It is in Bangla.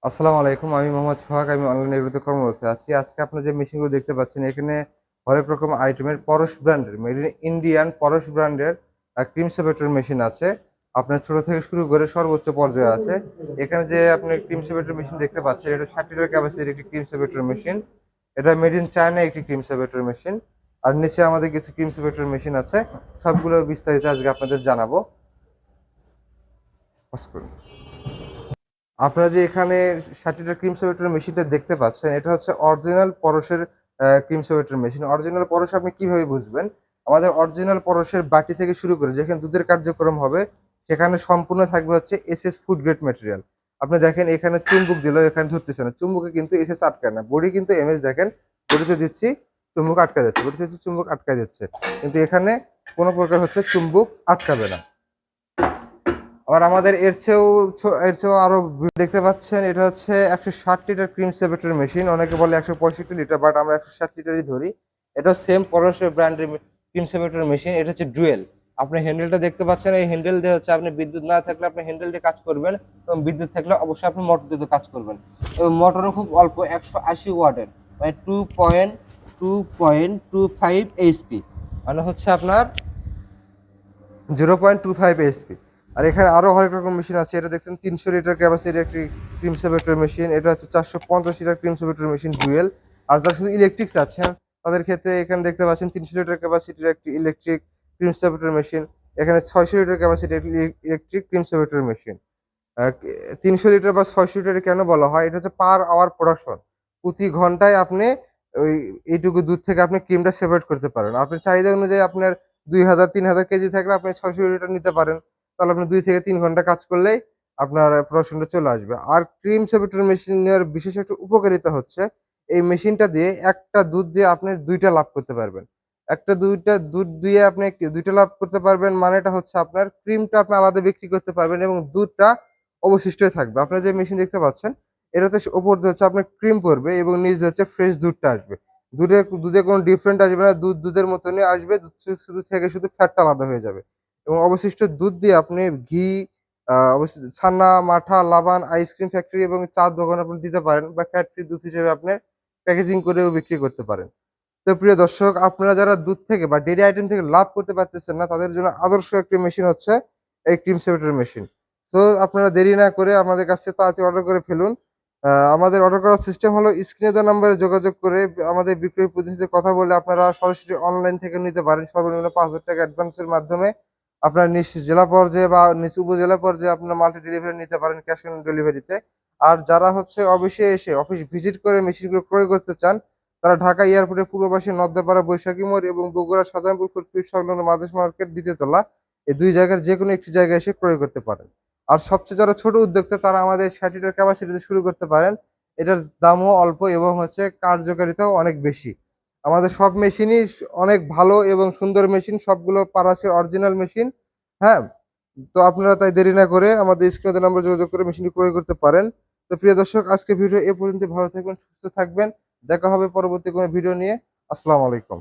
আসসালামু আলাইকুম। আমি মোহাম্মদ সোহাগ। আমি অনলাইন এগ্রোতে কর্মরত আছি। আজকে আপনারা যে মেশিনগুলো দেখতে পাচ্ছেন, এখানে হরেক রকম আইটেমের পরশ ব্র্যান্ডের, মেড ইন ইন্ডিয়ান পরশ ব্র্যান্ডের ক্রিম সেপারেটর মেশিন আছে। আপনার ছোট থেকে শুরু করে সর্বোচ্চ পর্যায়ে আছে। এখানে যে আপনি ক্রিম সেপারেটর মেশিন দেখতে পাচ্ছেন, এটা 60 লিটার ক্যাপাসিটির একটি ক্রিম সেপারেটর মেশিন। এটা মেড ইন চায়না একটি ক্রিম সেপারেটর মেশিন। আর নিচে আমাদের কিছু ক্রিম সেপারেটর মেশিন আছে। সবগুলো বিস্তারিত আজকে আপনাদের জানাবো। পজ করুন। আপনারা যে এখানে 60 লিটার ক্রিম সেপারেটর মেশিনটা দেখতে পাচ্ছেন, এটা হচ্ছে অরিজিনাল পরশের cream separator machine. Original Paras আপনি কিভাবে বুঝবেন? আমাদের অরিজিনাল পরশের বাটি থেকে শুরু করে যেখানে দুধের কার্যক্রম হবে, সেখানে সম্পূর্ণ থাকবে হচ্ছে এসএস ফুড গ্রেড ম্যাটেরিয়াল। আপনি দেখেন এখানে চুম্বক দিলেও এখানে ধরতেছে না। চুম্বকে কিন্তু এসএস আটকায় না। বডি কিন্তু এমএস দেখেন, বডিতে দিচ্ছি চুম্বক আটকা যাচ্ছে, বডিতে দিচ্ছি চুম্বক আটকা যাচ্ছে। কিন্তু এখানে কোনো প্রকার হচ্ছে চুম্বক আটকাবে না। আবার আমাদের এর চেয়েও আরো দেখতে পাচ্ছেন, এটা হচ্ছে 160 লিটার ক্রিম সেপারেটর মেশিন। অনেকে বলে 165 লিটার, বাট আমরা 160 লিটারই ধরি। এটা সেম পরশের ব্র্যান্ডের ক্রিম সেপারেটর মেশিন। এটা হচ্ছে ডুয়েল। আপনি হ্যান্ডেলটা দেখতে পাচ্ছেন, এই হ্যান্ডেল দিয়ে হচ্ছে আপনি বিদ্যুৎ না থাকলে আপনি হ্যান্ডেল দিয়ে কাজ করবেন, এবং বিদ্যুৎ থাকলে অবশ্যই আপনি মোটর দিয়ে কাজ করবেন। এবং মোটরও খুব অল্প, 180 ওয়াটের, মানে 2.25 এইচপি, মানে হচ্ছে আপনার 0.25 এইচপি। আর এখানে আরো হরেক রকম মেশিন আছে। এটা দেখছেন 300 লিটার ক্যাপাসিটির একটি ক্রিম সেপারেটর মেশিন। এটা হচ্ছে 450 litre cream separator machine dual. আর যারা শুধু ইলেকট্রিক চাচ্ছেন, তাদের ক্ষেত্রে এখানে দেখতে পাচ্ছেন 300 লিটার ক্যাপাসিটির একটি ইলেকট্রিক ক্রিম সেপারেটর মেশিন। এখানে 600 লিটার ক্যাপাসিটির একটি electric cream separator machine. 300 litre বা 600 লিটার কেন বলা হয়? এটা হচ্ছে পার আওয়ার প্রোডাকশন। প্রতি ঘন্টায় আপনি ওই এইটুকু দুধ থেকে আপনি ক্রিমটা সেপারেট করতে পারেন। আপনার চাহিদা অনুযায়ী আপনার 2000-3000 কেজি থাকলে আপনি 600 লিটার নিতে পারেন। তাহলে আপনি 2 থেকে 3 ঘন্টা কাজ করলেই আপনার প্রোডাকশনটা চলে আসবে। আর ক্রিম সেপারেটর মেশিনের বিশেষ একটা উপকারিতা হচ্ছে, এই মেশিনটা দিয়ে একটা দুধ দিয়ে আপনি 2 টা লাভ করতে পারবেন। 2টা দুধ দিয়ে আপনি 2 টা লাভ করতে পারবেন, মানেটা হচ্ছে আপনার ক্রিমটা আপনি আলাদা বিক্রি করতে পারবেন এবং দুধটা অবশিষ্টই থাকবে। আপনারা যে মেশিন দেখতে পাচ্ছেন, এটাতে উপর দিয়ে হচ্ছে আপনার ক্রিম পড়বে এবং নিচ দিয়ে হচ্ছে ফ্রেশ দুধটা আসবে। দুধে কোনো ডিফারেন্ট আসবে না। দুধের মতনই আসবে। দুধ শুধু থেকে শুধু ফ্যাটটা আলাদা হয়ে যাবে। এবং অবশিষ্ট দুধ দিয়ে আপনি ঘি, ছানা, মাঠা, লাবান, আইসক্রিম ফ্যাক্টরি এবং চা'র দোকানে আপনি দিতে পারেন, বা ফ্যাট ফ্রি দুধ হিসেবে আপনি প্যাকেজিং করেও বিক্রি করতে পারেন। তো প্রিয় দর্শক, আপনারা যারা দুধ থেকে বা ডেইরি আইটেম থেকে লাভ করতে পারতেছেন না, তাদের জন্য আদর্শ একটি মেশিন হচ্ছে এই ক্রিম সেপারেটর মেশিন। সো আপনারা দেরি না করে আমাদের কাছ থেকে তাড়াতাড়ি অর্ডার করে ফেলুন। আমাদের অর্ডার করার সিস্টেম হলো, স্ক্রিনে দেওয়া নাম্বারে যোগাযোগ করে আমাদের বিক্রয় প্রতিনিধির সাথে কথা বলে আপনারা সরাসরি অনলাইন থেকে নিতে পারেন। সর্বনিম্ন ৫,০০০ টাকা অ্যাডভান্সের মাধ্যমে আপনারা নিজ জেলা পর্যায়ে বা নিজ উপজেলা পর্যায়ে আপনারা মাল্টি ডেলিভারি নিতে পারেন ক্যাশ অন ডেলিভারিতে। আর যারা হচ্ছে অফিসে এসে অফিস ভিজিট করে মেশিনগুলো ক্রয় করতে চান, তারা ঢাকা এয়ারপোর্টের পূর্ব পাশে নদ্দাপাড়া বৈশাখী মোড় এবং বগুড়া শাহজাহানপুর ফুটপাত সংলগ্ন মাদেশ মার্কেট ২য় তলা, এই ২ জায়গার যেকোনো একটি জায়গায় এসে ক্রয় করতে পারেন। আর সবচেয়ে যারা ছোট উদ্যোক্তা, তারা আমাদের ৬০ লিটার ক্যাপাসিটিতে শুরু করতে পারেন। এটার দামও অল্প এবং হচ্ছে কার্যকারিতাও অনেক বেশি। আমাদের সব মেশিনই অনেক ভালো এবং সুন্দর মেশিন। সবগুলো পারাসের অরিজিনাল মেশিন। হ্যাঁ? তো আপনারা তাই দেরি না করে আমাদের স্ক্রিনে দেওয়া নাম্বারে যোগাযোগ করে মেশিনটি ক্রয় করতে পারেন। তো প্রিয় দর্শক, আজকের ভিডিও এ পর্যন্ত। ভালো থাকবেন, সুস্থ থাকবেন। দেখা হবে পরবর্তী কোনো ভিডিও নিয়ে। আসসালামু আলাইকুম।